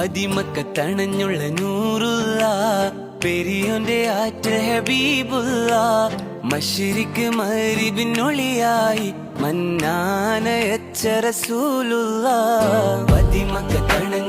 മതിമക്കത്തണഞ്ഞുള്ള നൂറുള്ള പെരിയോന്റെ ആറ്റ ഹബീബുള്ള മശ്രിക്ക് മഗ്രിബിനൊളിയായി മന്നാനയച്ച റസൂലുള്ള മതിമക്കത്തണഞ്ഞ